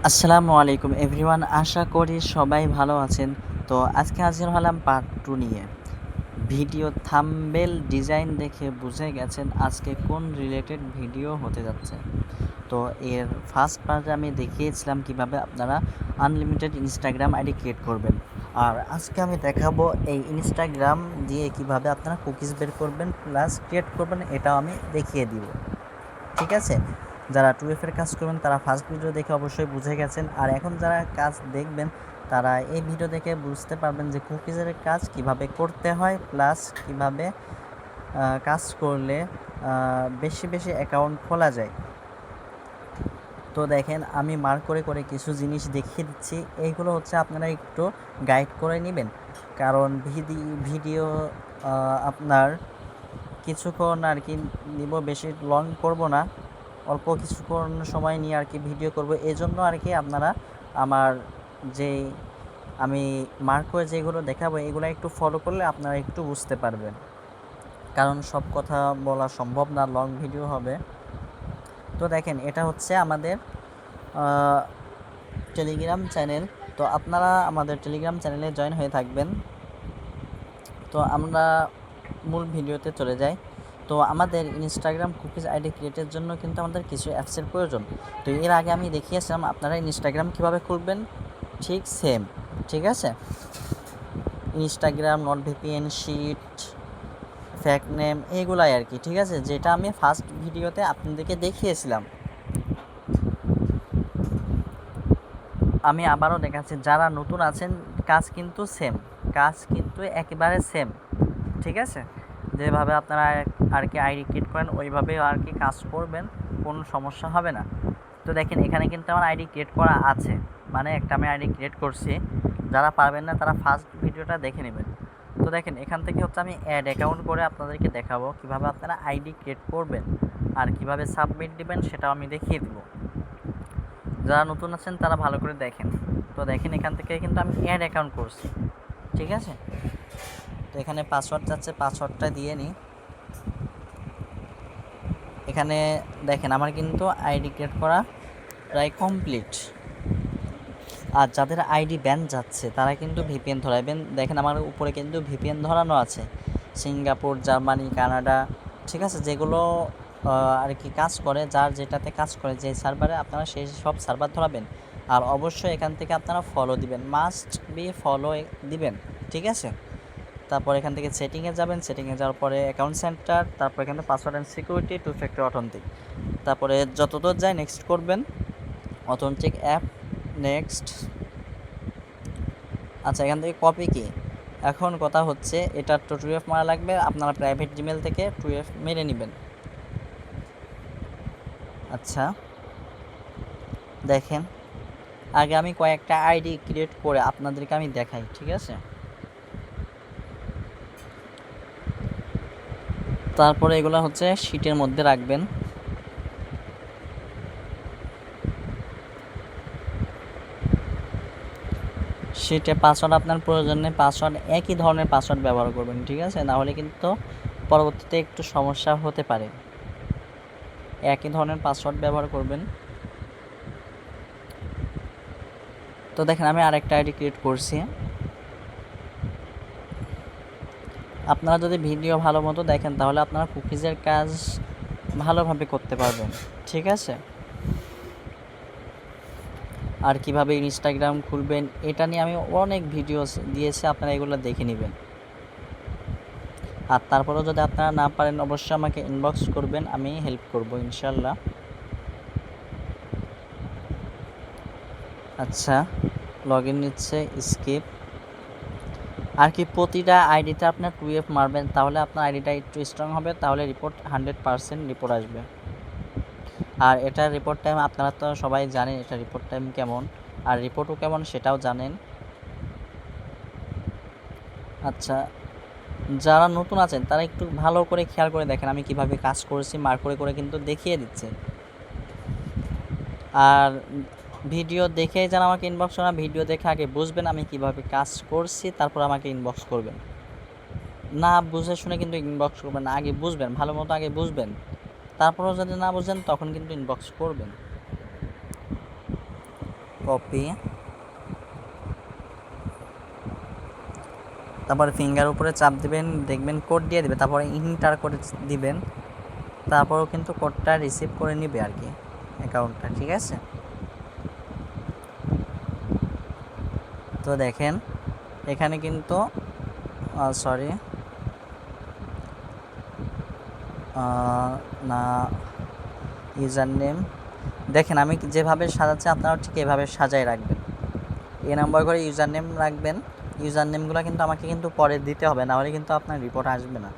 আসসালামু আলাইকুম এভরিওয়ান, আশা করি সবাই ভালো আছেন। তো আজকে হাজির হলাম পার্ট 2 নিয়ে। ভিডিও থাম্বনেল ডিজাইন দেখে বুঝে গেছেন আজকে কোন রিলেটেড ভিডিও হতে যাচ্ছে। তো এর ফার্স্ট পার্টে আমি দেখিয়েছিলাম কিভাবে আপনারা আনলিমিটেড ইনস্টাগ্রাম আইডি ক্রিয়েট করবেন, আর আজকে আমি দেখাবো এই ইনস্টাগ্রাম দিয়ে কিভাবে আপনারা কুকিজ বের করবেন প্লাস ক্রিয়েট করবেন, এটাও আমি দেখিয়ে দিব। ঠিক আছে, যারা 2F-এর কাজ করবেন তারা ফার্স্ট ভিডিও দেখে অবশ্যই বুঝে গেছেন, আর এখন যারা কাজ দেখবেন তারা এই ভিডিও দেখে বুঝতে পারবেন যে কুকিজের কাজ কিভাবে করতে হয় প্লাস কিভাবে কাজ করলে বেশি বেশি অ্যাকাউন্ট খোলা যায়। তো দেখেন, আমি মার্ক করে করে কিছু জিনিস দেখিয়ে দিচ্ছি, এইগুলো হচ্ছে আপনারা একটু গাইড করে নেবেন, কারণ ভিডিও আপনার কিছুক্ষণ আর কি নিব, বেশি লং করব না, অল্প কিছুক্ষণ সময় নিয়ে আর কি ভিডিও করব। এই জন্য আর কি আপনারা আমার যে আমি মার্ক করে যেগুলো দেখাবো এগুলো একটু ফলো করলে আপনারা একটু বুঝতে পারবেন, কারণ সব কথা বলা সম্ভব না, লং ভিডিও হবে। তো দেখেন, এটা হচ্ছে আমাদের টেলিগ্রাম চ্যানেল। তো আপনারা আমাদের টেলিগ্রাম চ্যানেলে জয়েন হয়ে থাকবেন। তো আমরা মূল ভিডিওতে চলে যাই। তো আমাদের ইনস্টাগ্রাম কুকিজ আইডি ক্রিয়েটের জন্য কিন্তু আমাদের কিছু অ্যাপসের প্রয়োজন। তো এর আগে আমি দেখিয়েছিলাম আপনারা ইনস্টাগ্রাম কীভাবে খুলবেন, ঠিক সেম। ঠিক আছে, Instagram, not VPN, shit, fake name, এইগুলাই আর কি। ঠিক আছে, যেটা আমি ফার্স্ট ভিডিওতে আপনাদেরকে দেখিয়েছিলাম। আমি আবারও দেখাচ্ছি, যারা নতুন আছেন কাজ কিন্তু সেম, কাজ কিন্তু একেবারে সেম। ঠিক আছে, যেভাবে আপনারা আর কি আইডি ক্রিয়েট করেন ওইভাবে আর কি কাজ করবেন, কোনো সমস্যা হবে না। তো দেখেন, এখানে কিন্তু আমার আইডি ক্রিয়েট করা আছে, মানে একটা আমি আইডি ক্রিয়েট করছি। যারা পারবেন না তারা ফার্স্ট ভিডিওটা দেখে নেবেন। তো দেখেন, এখান থেকে হচ্ছে আমি অ্যাড অ্যাকাউন্ট করে আপনাদেরকে দেখাবো কিভাবে আপনারা আইডি ক্রিয়েট করবেন আর কিভাবে সাবমিট দিবেন সেটাও আমি দেখিয়ে দিব। যারা নতুন আছেন তারা ভালো করে দেখেন। তো দেখেন, এখান থেকে কিন্তু আমি অ্যাড অ্যাকাউন্ট করছি। ঠিক আছে, তো এখানে পাসওয়ার্ড যাচ্ছে, পাসওয়ার্ডটা দিয়ে নিই। এখানে দেখেন, আমার কিন্তু আইডি ক্রিয়েট করা প্রায় কমপ্লিট। আর যাদের আইডি ব্যান যাচ্ছে তারা কিন্তু ভিপিএন ধরাবেন। দেখেন, আমার উপরে কিন্তু ভিপিএন ধরানো আছে, সিঙ্গাপুর, জার্মানি, কানাডা। ঠিক আছে, যেগুলো আর কি কাজ করে, যার যেটাতে কাজ করে যে সার্ভারে, আপনারা সেই সব সার্ভার ধরাবেন। আর অবশ্যই এখান থেকে আপনারা ফলো দিবেন, মাস্ট বি ফলো দিবেন। ঠিক আছে, তারপর এখান থেকে সেটিংয়ে যাবেন, সেটিংয়ে যাওয়ার পরে অ্যাকাউন্ট সেন্টার, তারপর এখানে password and security, 2 factor authentic, তারপরে যতদূর যায় নেক্সট করবেন, অথেন্টিক অ্যাপ, নেক্সট। আচ্ছা, এখান থেকে কপি কি, এখন কথা হচ্ছে এটা 2F মারা লাগবে, আপনারা প্রাইভেট জিমেল থেকে 2F মেরে নেবেন। আচ্ছা, দেখেন, আগে আমি কয়েকটা আইডি ক্রিয়েট করে আপনাদেরকে আমি দেখাই। ঠিক আছে, তারপরে এগুলো হচ্ছে শিটের মধ্যে রাখবেন। শিটে পাসওয়ার্ড আপনার প্রয়োজন নেই, পাসওয়ার্ড একই ধরনের পাসওয়ার্ড ব্যবহার করবেন। ঠিক আছে, নাহলে কিন্তু পরবর্তীতে একটু সমস্যা হতে পারে। একই ধরনের পাসওয়ার্ড ব্যবহার করবেন। তো দেখেন, আমি আরেকটা আইডি ক্রিয়েট করছি। আপনারা যদি ভিডিও ভালো মতো দেখেন তাহলে আপনারা কুকিজের কাজ ভালোভাবে করতে পারবেন। ঠিক আছে, আর কিভাবে ইনস্টাগ্রাম খুলবেন এটা নিয়ে আমি অনেক ভিডিও দিয়েছি, আপনারা এগুলো দেখে নেবেন। আর তারপরেও যদি আপনারা না পারেন অবশ্যই আমাকে ইনবক্স করবেন, আমি হেল্প করব ইনশাল্লাহ। আচ্ছা, লগ ইন নিচ্ছে, স্কিপ। আর কি প্রতিটা আইডিতে আপনার 2F মারবেন, তাহলে আপনার আইডিটা একটু স্ট্রং হবে, তাহলে রিপোর্ট 100% রিপোর্ট আসবে। আর এটার রিপোর্ট টাইম আপনারা তো সবাই জানেন, এটা রিপোর্ট টাইম কেমন, আর রিপোর্টও কেমন সেটাও জানেন। আচ্ছা, যারা নতুন আছেন তারা একটু ভালো করে খেয়াল করে দেখেন আমি কিভাবে কাজ করেছি, মার্ক করে করে কিন্তু দেখিয়ে দিচ্ছি। আর ভিডিও দেখেই যেন আমাকে ইনবক্স করেন, ভিডিও দেখে আগে বুঝবেন আমি কিভাবে কাজ করছি, তারপর আমাকে ইনবক্স করবেন। না বুঝে শুনে কিন্তু ইনবক্স করবেন না, আগে বুঝবেন, ভালো মতো আগে বুঝবেন, তারপরেও যদি না বুঝেন তখন কিন্তু ইনবক্স করবেন। কপি, তারপরে ফিঙ্গার উপরে চাপ দিবেন, দেখবেন কোড দিয়ে দিবে, তারপরে ইন্টার করে দিবেন, তারপরেও কিন্তু কোডটা রিসিভ করে নিবে আর কি অ্যাকাউন্টটা। ঠিক আছে, তো দেখেন এখানে কিন্তু সরি না, ইউজার নেম দেখেন আমি যেভাবে সাজাচ্ছি আপনারাও ঠিক এভাবে সাজাই রাখবেন। এ নাম্বার করে ইউজার নেম রাখবেন। ইউজার নেমগুলো কিন্তু আমাকে কিন্তু পরে দিতে হবে, না হলে কিন্তু আপনার রিপোর্ট আসবে না।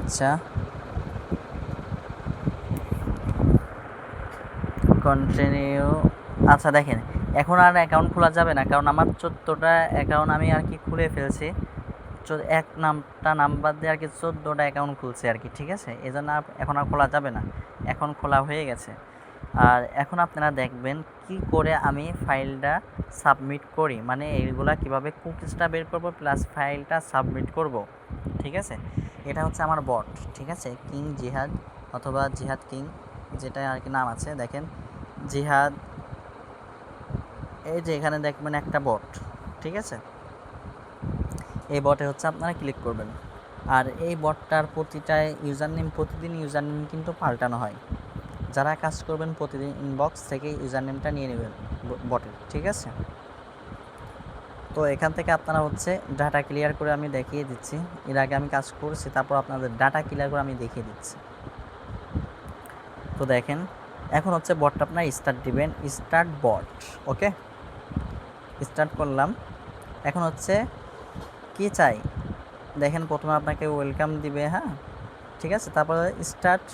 আচ্ছা, কন্টিনিউ। আচ্ছা দেখেন এখন আর অ্যাকাউন্ট খোলা যাবে না, কারণ আমার 14টা অ্যাকাউন্ট আমি আর কি খুলে ফেলছি। এক নাম্বার দিয়ে আর কি 14টা অ্যাকাউন্ট খুলছে আর কি। ঠিক আছে, এই জন্য এখন আর খোলা যাবে না, এখন খোলা হয়ে গেছে। আর এখন আপনারা দেখবেন কি করে আমি ফাইলটা সাবমিট করি, মানে এইগুলা কিভাবে কুকিজটা বের করব প্লাস ফাইলটা সাবমিট করব। ঠিক আছে, এটা হচ্ছে আমার বট। ঠিক আছে, কিং জিহাদ অথবা জিহাদ কিং যেটা আর কি নাম আছে, দেখেন জিহাদ, এই যে এখানে দেখবেন একটা বট। ঠিক আছে, এই বটে হচ্ছে আপনারা ক্লিক করবেন। আর এই বটটার প্রতিটা ইউজার নেম, প্রতিদিন ইউজার নেম কিন্তু পাল্টানো হয়। যারা কাজ করবেন প্রতিদিন ইনবক্স থেকে ইউজার নেমটা নিয়ে নেবেন বটের। ঠিক আছে, তো এখান থেকে আপনারা হচ্ছে ডাটা ক্লিয়ার করে আমি দেখিয়ে দিচ্ছি। এর আগে আমি কাজ করছি, তারপর আপনাদের ডাটা ক্লিয়ার করে আমি দেখিয়ে দিচ্ছি। তো দেখেন এখন হচ্ছে বটটা আপনার স্টার্ট দিবেন, স্টার্ট বট। ওকে, স্টার্ট করলাম। এখন হচ্ছে কি চাই দেখেন, প্রথমে আপনাকে ওয়েলকাম দিবে। হ্যাঁ, ঠিক আছে, তারপরে স্টার্ট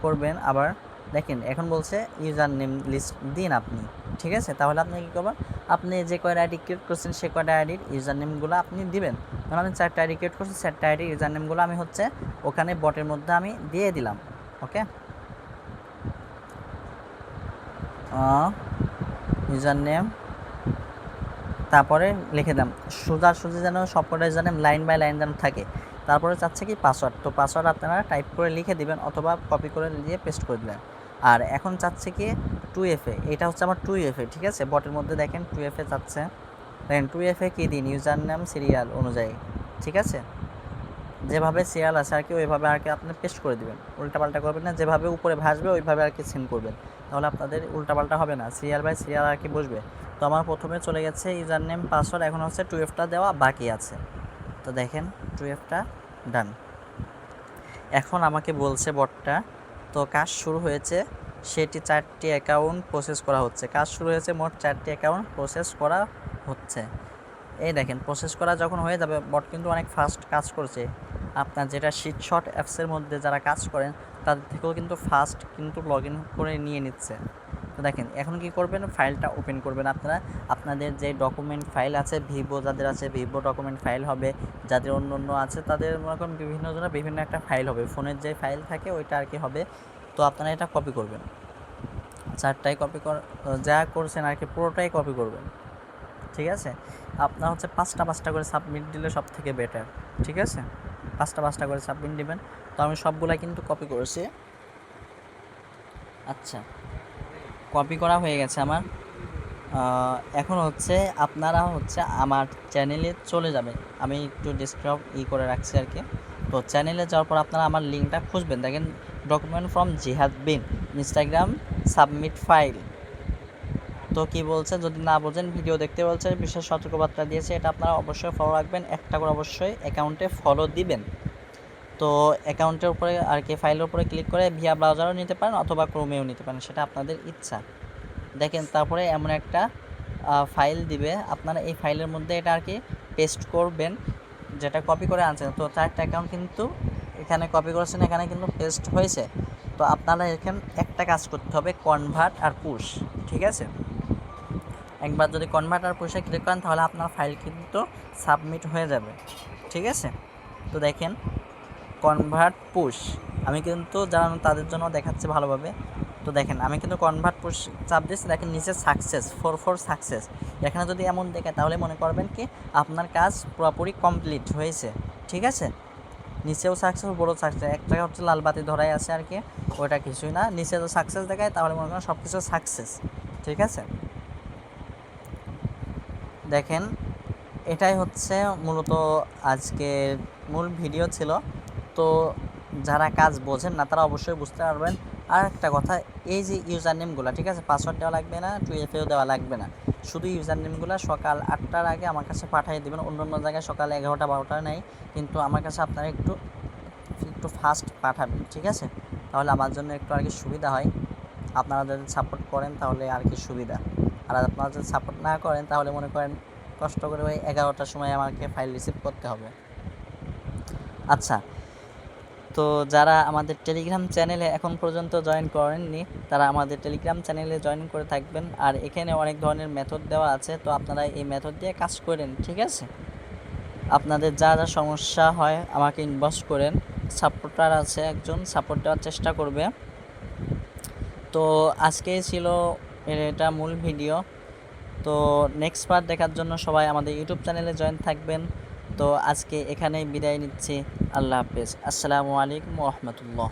করবেন। আবার দেখেন এখন বলছে ইউজার নেম লিস্ট দিন আপনি। ঠিক আছে, তাহলে আপনি কী করবেন, আপনি যে কয়টা আইডি ক্রিয়েট করছেন সে কয়টা আইডির ইউজার নেমগুলো আপনি দিবেন। কারণ আমি 4টা আইডি ক্রিয়েট করছি, 4টা আইডির ইউজার নেমগুলো আমি হচ্ছে ওখানে বটের মধ্যে আমি দিয়ে দিলাম। ওকে, ইউজার নেম, তারপরে লিখে দিলাম সোজাসুজি যেন সবকটা user name line by line যেন থাকে। তারপরে চাচ্ছে কি পাসওয়ার্ড, তো পাসওয়ার্ড আপনারা টাইপ করে লিখে দিবেন অথবা কপি করে দিয়ে পেস্ট করে দিলেন। আর এখন চাচ্ছে কি 2FA, এটা হচ্ছে আমার 2FA। ঠিক আছে, বটের মধ্যে দেখেন 2FA চাচ্ছে, দেখেন 2FA কী দিন ইউজার নেম সিরিয়াল অনুযায়ী। ঠিক আছে, যেভাবে সিরিয়াল আছে আর কি ওইভাবে আর কি আপনি পেস্ট করে দেবেন, উল্টাপাল্টা করবেন না, যেভাবে উপরে ভাসবে ওইভাবে আর কি সেন্ড করবেন, তাহলে আপনাদের উল্টাপাল্টা হবে না, সিরিয়াল বাই সিরিয়াল আর কি বসবে। তো আমার প্রথমে চলে গেছে ইউজার নেম পাসওয়ার্ড, এখন হচ্ছে 2Fটা দেওয়া বাকি আছে। তো দেখেন 2Fটা ডান। এখন আমাকে বলছে বটটা, তো কাজ শুরু হয়েছে, সেটি 4টি অ্যাকাউন্ট প্রসেস করা হচ্ছে। কাজ শুরু হয়েছে, মোট 4টি অ্যাকাউন্ট প্রসেস করা হচ্ছে। এই দেখেন প্রসেস করা যখন হয়ে যাবে, বট কিন্তু অনেক ফাস্ট কাজ করছে। আপনার যেটা শিটশট অ্যাপসের মধ্যে যারা কাজ করেন তাদের থেকেও কিন্তু ফাস্ট কিন্তু লগ ইন করে নিয়ে নিচ্ছে। তো দেখেন এখন কি করবেন, ফাইলটা ওপেন করবেন আপনারা। আপনাদের যে ডকুমেন্ট ফাইল আছে, ভিভো যাদের আছে ভিভো ডকুমেন্ট ফাইল হবে, যাদের অন্য অন্য আছে তাদের মনে করেন বিভিন্ন জনের বিভিন্ন একটা ফাইল হবে, ফোনের যে ফাইল থাকে ওইটা আর কি হবে। তো আপনারা এটা কপি করবেন, 4টাই কপি যা করছেন আর কি পুরোটাই কপি করবেন। ঠিক আছে, আপনার হচ্ছে 5টা করে সাবমিট দিলে সব থেকে বেটার। ঠিক আছে, 5টা করে সাবমিট দিবেন। তো আমি সবগুলা কিন্তু কপি করেছি। আচ্ছা, কপি করা হয়ে গেছে আমার। এখন হচ্ছে আপনারা হচ্ছে আমার চ্যানেলে চলে যাবেন, আমি একটু ডেসক্রিপ করে রাখছি আর কি। তো চ্যানেলে যাওয়ার পর আপনারা আমার লিঙ্কটা খুঁজবেন, দেখেন ডকুমেন্ট ফ্রম জিহাদ বিন ইনস্টাগ্রাম সাবমিট ফাইল। তো কি বলছে, যদি না বোঝেন ভিডিও দেখতে বলছে, বিশেষ সতর্কবার্তা দিয়েছে, এটা আপনারা অবশ্যই ফলো রাখবেন, একটা করে অবশ্যই অ্যাকাউন্টে ফলো দিবেন। তো অ্যাকাউন্টের উপরে আর কি ফাইলের উপরে ক্লিক করে ভিয়া ব্রাউজারও নিতে পারেন অথবা ক্রোমেও নিতে পারেন, সেটা আপনাদের ইচ্ছা। দেখেন তারপরে এমন একটা ফাইল দিবে, আপনারা এই ফাইলের মধ্যে এটা আর কি পেস্ট করবেন যেটা কপি করে আনছেন। তো 4টা অ্যাকাউন্ট কিন্তু এখানে কপি করেছেন, এখানে কিন্তু পেস্ট হয়েছে। তো আপনারা এখানে একটা কাজ করতে হবে, কনভার্ট আর পুশ। ঠিক আছে, একবার যদি কনভার্ট আর পুশে ক্লিক করেন তাহলে আপনার ফাইল কিন্তু সাবমিট হয়ে যাবে। ঠিক আছে, তো দেখেন কনভার্ট পুশ আমি কিন্তু জানান তাদের জন্য দেখাচ্ছে ভালোভাবে। তো দেখেন আমি কিন্তু কনভার্ট পুশ চাপ দিচ্ছি, দেখেন নিচে সাকসেস 4 সাকসেস, এখানে যদি এমন দেখে তাহলে মনে করবেন কি আপনার কাজ পুরোপুরি কমপ্লিট হয়েছে। ঠিক আছে, নিচেও সাকসেস উপরেও সাকসেস, একটা হচ্ছে লাল বাতি ধরাই আছে আর কি, ওইটা কিছুই না। নিচে তো সাকসেস দেখায়, তাহলে মনে করেন সব কিছু সাকসেস। ঠিক আছে, দেখেন এটাই হচ্ছে মূলত আজকের মূল ভিডিও ছিল। তো যারা কাজ বোঝেন না তারা অবশ্যই বুঝতে পারবেন। আর একটা কথা, এই যে ইউজার নেমগুলো, ঠিক আছে, পাসওয়ার্ড দেওয়া লাগবে না, 2FA দেওয়া লাগবে না, শুধু ইউজার নেমগুলো সকাল 8টার আগে আমার কাছে পাঠিয়ে দেবেন। অন্য অন্য জায়গায় সকাল 11টা 12টা নেই, কিন্তু আমার কাছে আপনারা একটু ফাস্ট পাঠাবেন, ঠিক আছে, তাহলে আমার জন্য একটু আর কি সুবিধা হয়। আপনারা যদি সাপোর্ট করেন তাহলে আর কি সুবিধা, আর আপনারা যদি সাপোর্ট না করেন তাহলে মনে করেন কষ্ট করে ওই 11টার সময় আমাকে ফাইল রিসিভ করতে হবে। আচ্ছা, তো যারা আমাদের টেলিগ্রাম চ্যানেলে এখন পর্যন্ত জয়েন করেননি তারা আমাদের টেলিগ্রাম চ্যানেলে জয়েন করে থাকবেন। আর এখানে অনেক ধরনের মেথড দেওয়া আছে, তো আপনারা এই মেথড দিয়ে কাজ করেন, ঠিক আছে। আপনাদের যা যা সমস্যা হয় আমাকে ইনবক্স করেন, সাপোর্টার আছে একজন, সাপোর্ট দেওয়ার চেষ্টা করবে। তো আজকেই ছিল এটা মূল ভিডিও। তো নেক্সট পার্ট দেখার জন্য সবাই আমাদের ইউটিউব চ্যানেলে জয়েন থাকবেন। তো আজকে এখানেই বিদায় নিচ্ছি, আল্লাহ হাফেজ, আসসালামু আলাইকুম ওয়া রাহমাতুল্লাহ।